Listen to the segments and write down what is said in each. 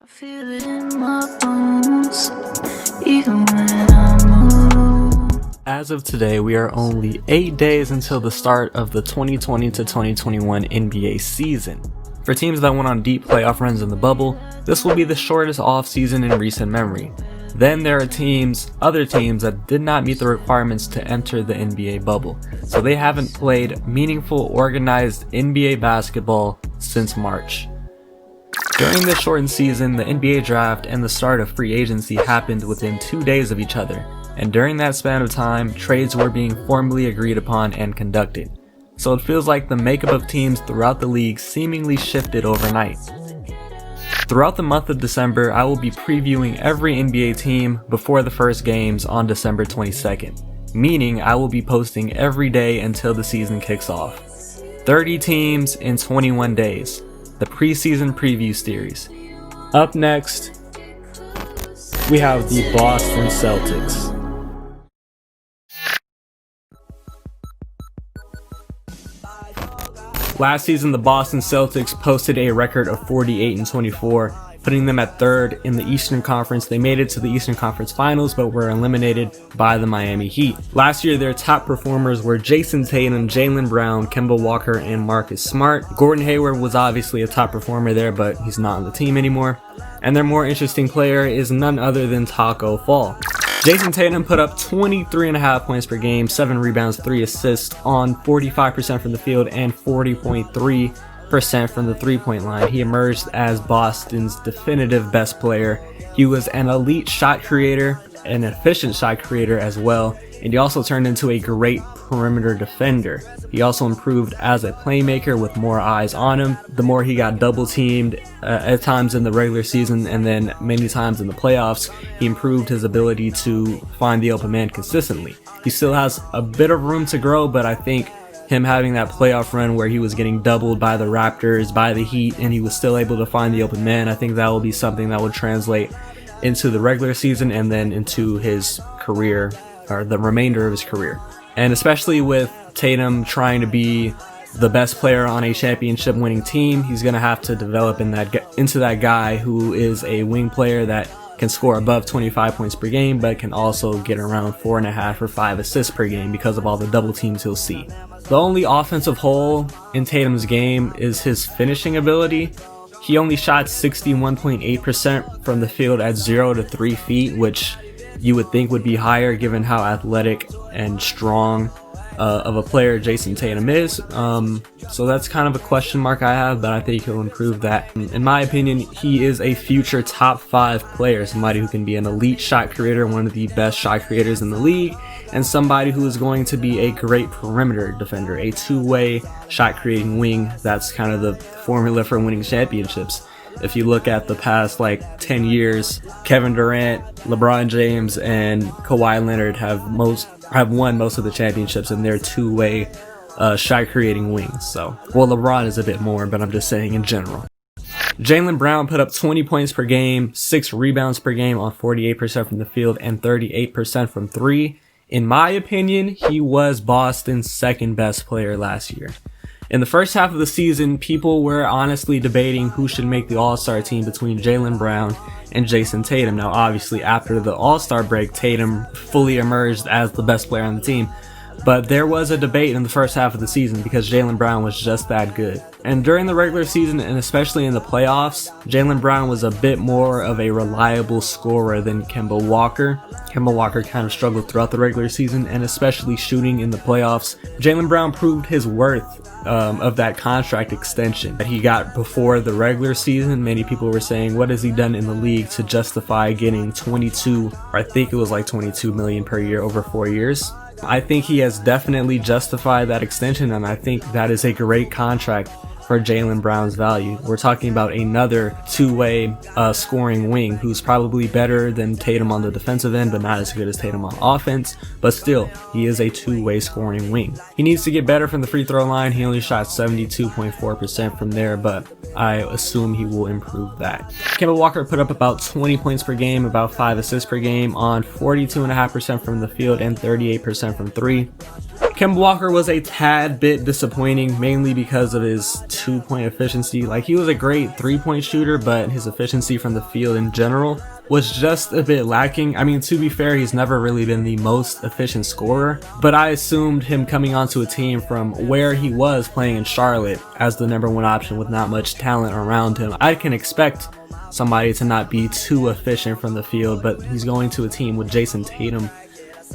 I feel it in my bones, even when I move. As of today, we are only 8 days until the start of the 2020 to 2021 NBA season. For teams that went on deep playoff runs in the bubble, this will be the shortest offseason in recent memory. Then there are other teams that did not meet the requirements to enter the NBA bubble, so they haven't played meaningful, organized NBA basketball since March. During this shortened season, the NBA draft and the start of free agency happened within 2 days of each other, and during that span of time, trades were being formally agreed upon and conducted. So it feels like the makeup of teams throughout the league seemingly shifted overnight. Throughout the month of December, I will be previewing every NBA team before the first games on December 22nd, meaning I will be posting every day until the season kicks off. 30 teams in 21 days. The preseason preview series. Up next, we have the Boston Celtics. Last season, the Boston Celtics posted a record of 48-24, putting them at third in the Eastern Conference. They made it to the Eastern Conference Finals, but were eliminated by the Miami Heat. Last year, their top performers were Jayson Tatum, Jaylen Brown, Kemba Walker, and Marcus Smart. Gordon Hayward was obviously a top performer there, but he's not on the team anymore. And their more interesting player is none other than Taco Fall. Jayson Tatum put up 23.5 points per game, 7 rebounds, 3 assists on 45% from the field and 40.3% from the three-point line. He emerged as Boston's definitive best player. He was an elite shot creator, an efficient shot creator as well, and he also turned into a great perimeter defender. He also improved as a playmaker with more eyes on him. The more he got double teamed at times in the regular season and then many times in the playoffs, he improved his ability to find the open man consistently. He still has a bit of room to grow, but I think him having that playoff run where he was getting doubled by the Raptors, by the Heat, and he was still able to find the open man, I think that will be something that will translate into the regular season and then into his career, or the remainder of his career. And especially with Tatum trying to be the best player on a championship winning team, he's going to have to develop into that guy who is a wing player that can score above 25 points per game, but can also get around 4.5 or 5 assists per game because of all the double teams he'll see. The only offensive hole in Tatum's game is his finishing ability. He only shot 61.8% from the field at 0 to 3 feet, which you would think would be higher given how athletic and strong of a player Jayson Tatum is. So that's kind of a question mark I have, but I think he'll improve that. In my opinion, he is a future top 5 player, somebody who can be an elite shot creator, one of the best shot creators in the league, and somebody who is going to be a great perimeter defender, a two-way shot creating wing. That's kind of the formula for winning championships. If you look at the past 10 years, Kevin Durant, LeBron James, and Kawhi Leonard have won most of the championships in their two-way shot creating wings. So, well, LeBron is a bit more, but I'm just saying in general. Jaylen Brown put up 20 points per game, 6 rebounds per game on 48% from the field and 38% from 3. In my opinion, he was Boston's second best player last year. In the first half of the season, people were honestly debating who should make the All-Star team between Jaylen Brown and Jayson Tatum. Now, obviously, after the All-Star break, Tatum fully emerged as the best player on the team. But there was a debate in the first half of the season because Jaylen Brown was just that good. And during the regular season, and especially in the playoffs, Jaylen Brown was a bit more of a reliable scorer than Kemba Walker. Kemba Walker kind of struggled throughout the regular season, and especially shooting in the playoffs. Jaylen Brown proved his worth of that contract extension that he got before the regular season. Many people were saying, what has he done in the league to justify getting 22 million per year over 4 years? I think he has definitely justified that extension, and I think that is a great contract for Jaylen Brown's value. We're talking about another two-way scoring wing who's probably better than Tatum on the defensive end, but not as good as Tatum on offense. But still, he is a two-way scoring wing. He needs to get better from the free throw line. He only shot 72.4% from there, but I assume he will improve that. Kemba Walker put up about 20 points per game, about 5 assists per game on 42.5% from the field and 38% from 3. Kemba Walker was a tad bit disappointing, mainly because of his 2-point efficiency. Like, he was a great 3-point shooter, but his efficiency from the field in general was just a bit lacking. I mean, to be fair, he's never really been the most efficient scorer, but I assumed him coming onto a team from where he was playing in Charlotte as the #1 option with not much talent around him. I can expect somebody to not be too efficient from the field, but he's going to a team with Jayson Tatum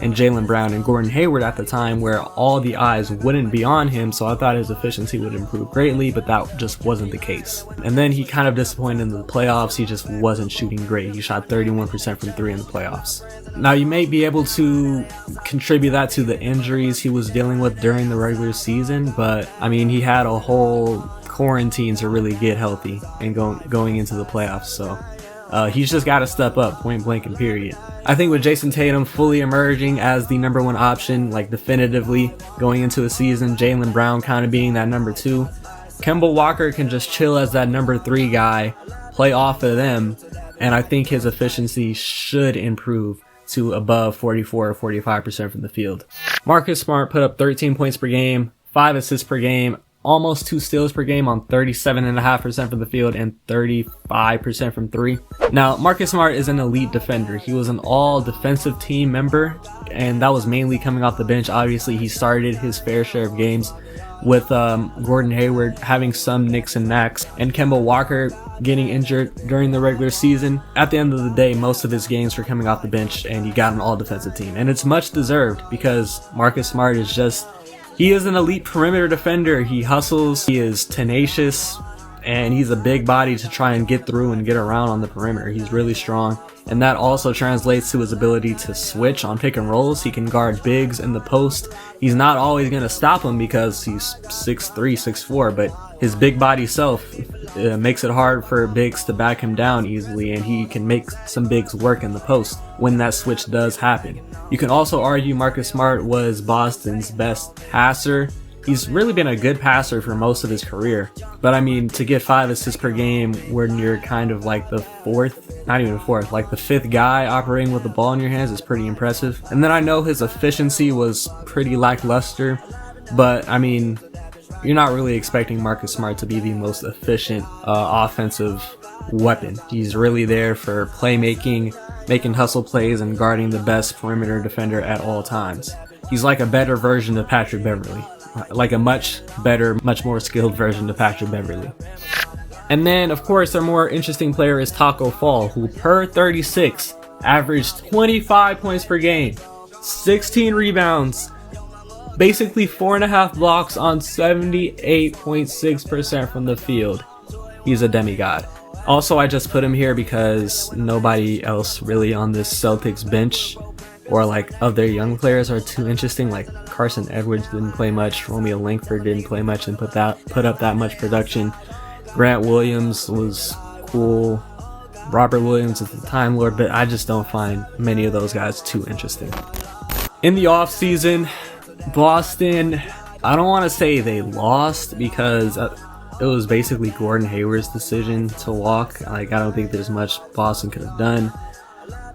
and Jaylen Brown and Gordon Hayward at the time, where all the eyes wouldn't be on him, so I thought his efficiency would improve greatly, but that just wasn't the case. And then he kind of disappointed in the playoffs. He just wasn't shooting great. He shot 31% from 3 in the playoffs. Now, you may be able to contribute that to the injuries he was dealing with during the regular season, but I mean, he had a whole quarantine to really get healthy and going into the playoffs, so he's just got to step up, point blank and period. I think with Jayson Tatum fully emerging as the #1 option, like definitively going into a season, Jaylen Brown kind of being that #2, Kemba Walker can just chill as that #3 guy, play off of them, and I think his efficiency should improve to above 44 or 45% from the field. Marcus Smart put up 13 points per game, 5 assists per game, almost 2 steals per game on 37.5% from the field and 35% from 3. Now, Marcus Smart is an elite defender. He was an all defensive team member, and that was mainly coming off the bench. Obviously, he started his fair share of games with Gordon Hayward having some nicks and knacks, and Kemba Walker getting injured during the regular season. At the end of the day, most of his games were coming off the bench, and he got an all defensive team. And it's much deserved, because Marcus Smart is just... he is an elite perimeter defender. He hustles, he is tenacious, and he's a big body to try and get through and get around on the perimeter. He's really strong, and that also translates to his ability to switch on pick and rolls. He can guard bigs in the post. He's not always going to stop him because he's 6'3", 6'4", but his big body self makes it hard for bigs to back him down easily, and he can make some bigs work in the post when that switch does happen. You can also argue Marcus Smart was Boston's best passer. He's really been a good passer for most of his career, but I mean, to get 5 assists per game when you're kind of like the like the 5th guy operating with the ball in your hands is pretty impressive. And then I know his efficiency was pretty lackluster, but I mean, you're not really expecting Marcus Smart to be the most efficient offensive weapon. He's really there for playmaking, making hustle plays, and guarding the best perimeter defender at all times. He's like a better version of Patrick Beverley. Like a much better, much more skilled version of Patrick Beverley. And then, of course, their more interesting player is Taco Fall, who per 36 averaged 25 points per game, 16 rebounds, basically 4.5 blocks on 78.6% from the field. He's a demigod. Also, I just put him here because nobody else really on this Celtics bench or like of their young players are too interesting. Like Carson Edwards didn't play much, Romeo Langford didn't play much and put up that much production. Grant Williams was cool. Robert Williams is the Time Lord, but I just don't find many of those guys too interesting. In the offseason, Boston, I don't want to say they lost because it was basically Gordon Hayward's decision to walk. Like, I don't think there's much Boston could have done.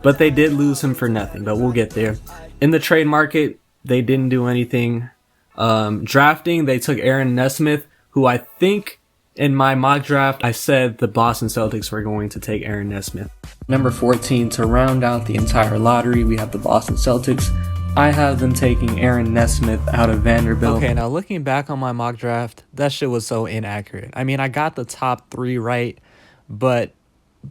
But they did lose him for nothing, but we'll get there. In the trade market, they didn't do anything. Drafting, they took Aaron Nesmith, who I think in my mock draft, I said the Boston Celtics were going to take Aaron Nesmith. Number 14, to round out the entire lottery, we have the Boston Celtics. I have them taking Aaron Nesmith out of Vanderbilt. Okay, now looking back on my mock draft, that shit was so inaccurate. I mean, I got the top 3 right, but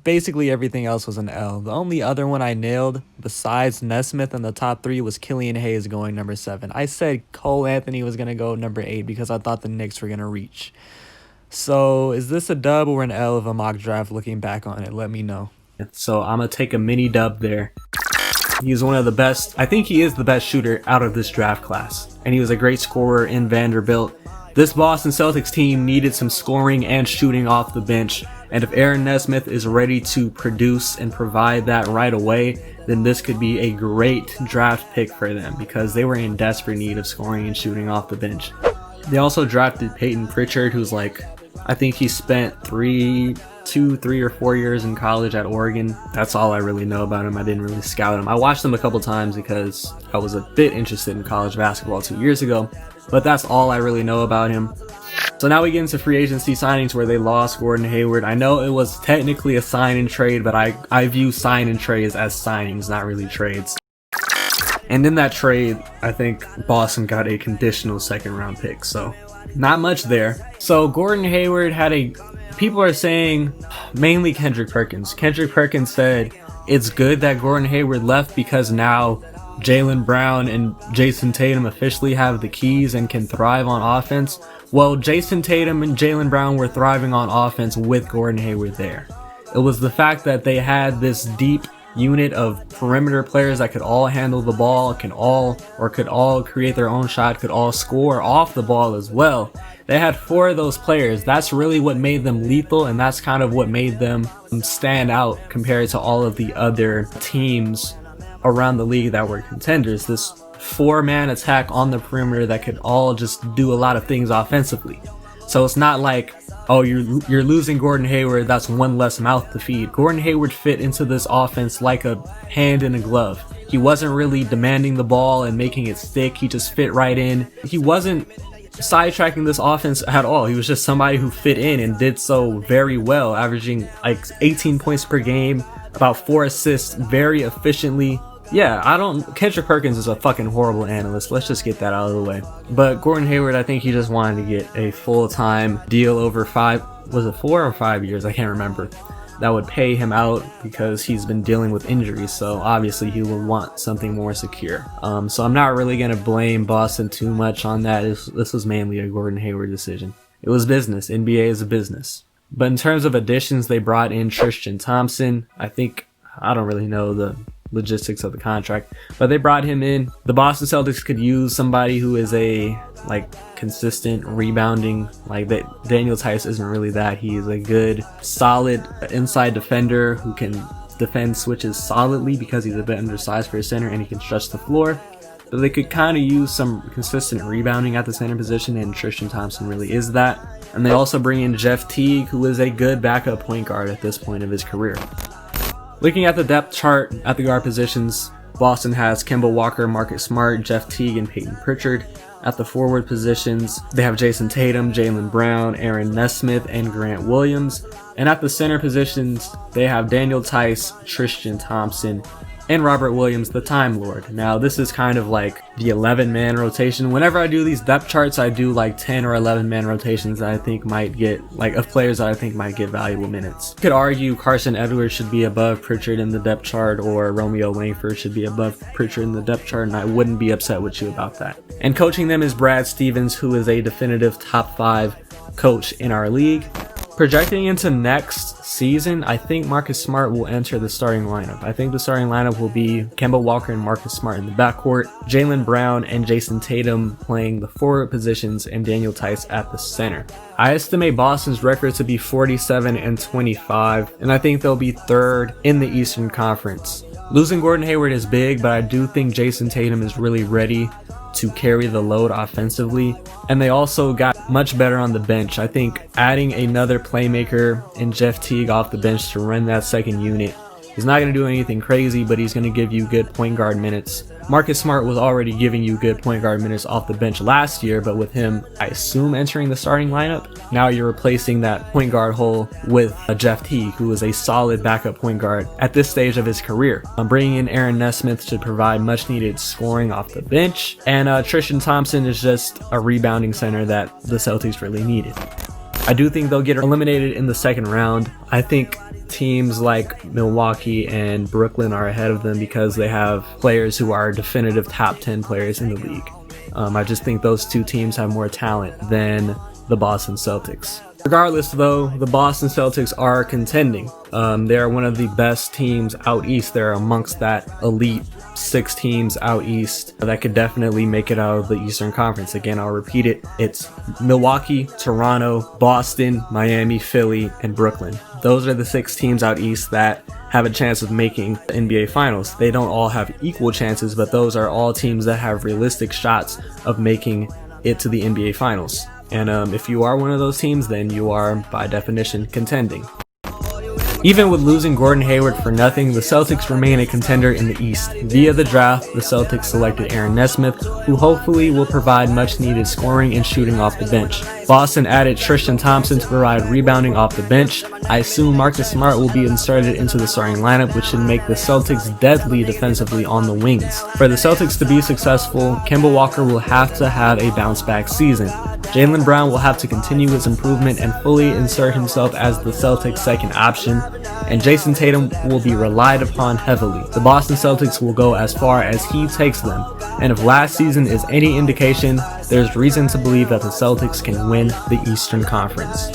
basically everything else was an L. The only other one I nailed besides Nesmith in the top 3 was Killian Hayes going number 7. I said Cole Anthony was going to go number 8 because I thought the Knicks were going to reach. So is this a dub or an L of a mock draft looking back on it? Let me know. So I'm going to take a mini dub there. He's one of the best. I think he is the best shooter out of this draft class. And he was a great scorer in Vanderbilt. This Boston Celtics team needed some scoring and shooting off the bench. And if Aaron Nesmith is ready to produce and provide that right away, then this could be a great draft pick for them because they were in desperate need of scoring and shooting off the bench. They also drafted Peyton Pritchard, who's like, I think he spent 3 2, 3, or 4 years in college at Oregon. That's all I really know about him. I didn't really scout him. I watched him a couple times because I was a bit interested in college basketball 2 years ago, but that's all I really know about him. So now we get into free agency signings where they lost Gordon Hayward. I know it was technically a sign and trade, but I view sign and trades as signings, not really trades. And in that trade, I think Boston got a conditional second round pick, so not much there. So Gordon Hayward people are saying, mainly Kendrick Perkins. Kendrick Perkins said it's good that Gordon Hayward left because now Jaylen Brown and Jayson Tatum officially have the keys and can thrive on offense. Well, Jayson Tatum and Jaylen Brown were thriving on offense with Gordon Hayward there. It was the fact that they had this deep unit of perimeter players that could all handle the ball, could all create their own shot, could all score off the ball as well. They had 4 of those players. That's really what made them lethal, and that's kind of what made them stand out compared to all of the other teams around the league that were contenders. This 4-man attack on the perimeter that could all just do a lot of things offensively. So it's not like, oh, you're losing Gordon Hayward, that's one less mouth to feed. Gordon Hayward fit into this offense like a hand in a glove. He wasn't really demanding the ball and making it stick. He just fit right in. He wasn't sidetracking this offense at all. He was just somebody who fit in and did so very well, averaging like 18 points per game, about 4 assists very efficiently. Yeah, Kendrick Perkins is a fucking horrible analyst. Let's just get that out of the way. But Gordon Hayward, I think he just wanted to get a full-time deal over 4 or 5 years? I can't remember. That would pay him out because he's been dealing with injuries. So obviously he will want something more secure. So I'm not really going to blame Boston too much on that. This was mainly a Gordon Hayward decision. It was business. NBA is a business. But in terms of additions, they brought in Tristan Thompson. I don't really know the logistics of the contract, but they brought him in. The Boston Celtics could use somebody who is a consistent rebounding, that. Daniel Tice isn't really that. He is a good solid inside defender who can defend switches solidly because he's a bit undersized for a center and he can stretch the floor. But they could kind of use some consistent rebounding at the center position, and Tristan Thompson really is that. And they also bring in Jeff Teague, who is a good backup point guard at this point of his career. Looking at the depth chart at the guard positions, Boston has Kemba Walker, Marcus Smart, Jeff Teague, and Peyton Pritchard. At the forward positions, they have Jayson Tatum, Jaylen Brown, Aaron Nesmith, and Grant Williams. And at the center positions, they have Daniel Tice, Tristan Thompson, and Robert Williams, the Time Lord. Now, this is kind of like the 11-man rotation. Whenever I do these depth charts, I do 10 or 11-man rotations that I think might get, of players that I think might get valuable minutes. You could argue Carson Edwards should be above Pritchard in the depth chart, or Romeo Langford should be above Pritchard in the depth chart, and I wouldn't be upset with you about that. And coaching them is Brad Stevens, who is a definitive top 5 coach in our league. Projecting into next season, I think Marcus Smart will enter the starting lineup. I think the starting lineup will be Kemba Walker and Marcus Smart in the backcourt, Jaylen Brown and Jayson Tatum playing the forward positions, and Daniel Tice at the center. I estimate Boston's record to be 47-25, and I think they'll be 3rd in the Eastern Conference. Losing Gordon Hayward is big, but I do think Jayson Tatum is really ready to carry the load offensively, and they also got much better on the bench. I think adding another playmaker and Jeff Teague off the bench to run that second unit, he's not going to do anything crazy, but he's going to give you good point guard minutes. Marcus Smart was already giving you good point guard minutes off the bench last year, but with him, I assume, entering the starting lineup, now you're replacing that point guard hole with Jeff Teague, who is a solid backup point guard at this stage of his career. Bringing in Aaron Nesmith to provide much needed scoring off the bench, and Tristan Thompson is just a rebounding center that the Celtics really needed. I do think they'll get eliminated in the second round. I think teams like Milwaukee and Brooklyn are ahead of them because they have players who are definitive top 10 players in the league. I just think those two teams have more talent than the Boston Celtics. Regardless, though, the Boston Celtics are contending. They are one of the best teams out east. They're amongst that elite 6 teams out east that could definitely make it out of the Eastern Conference. Again, I'll repeat it. It's Milwaukee, Toronto, Boston, Miami, Philly, and Brooklyn. Those are the 6 teams out east that have a chance of making the NBA Finals. They don't all have equal chances, but those are all teams that have realistic shots of making it to the NBA Finals. And if you are one of those teams, then you are, by definition, contending. Even with losing Gordon Hayward for nothing, the Celtics remain a contender in the East. Via the draft, the Celtics selected Aaron Nesmith, who hopefully will provide much needed scoring and shooting off the bench. Boston added Tristan Thompson to provide rebounding off the bench. I assume Marcus Smart will be inserted into the starting lineup, which should make the Celtics deadly defensively on the wings. For the Celtics to be successful, Kemba Walker will have to have a bounce-back season. Jaylen Brown will have to continue his improvement and fully insert himself as the Celtics' second option, and Jayson Tatum will be relied upon heavily. The Boston Celtics will go as far as he takes them, and if last season is any indication, there's reason to believe that the Celtics can win the Eastern Conference.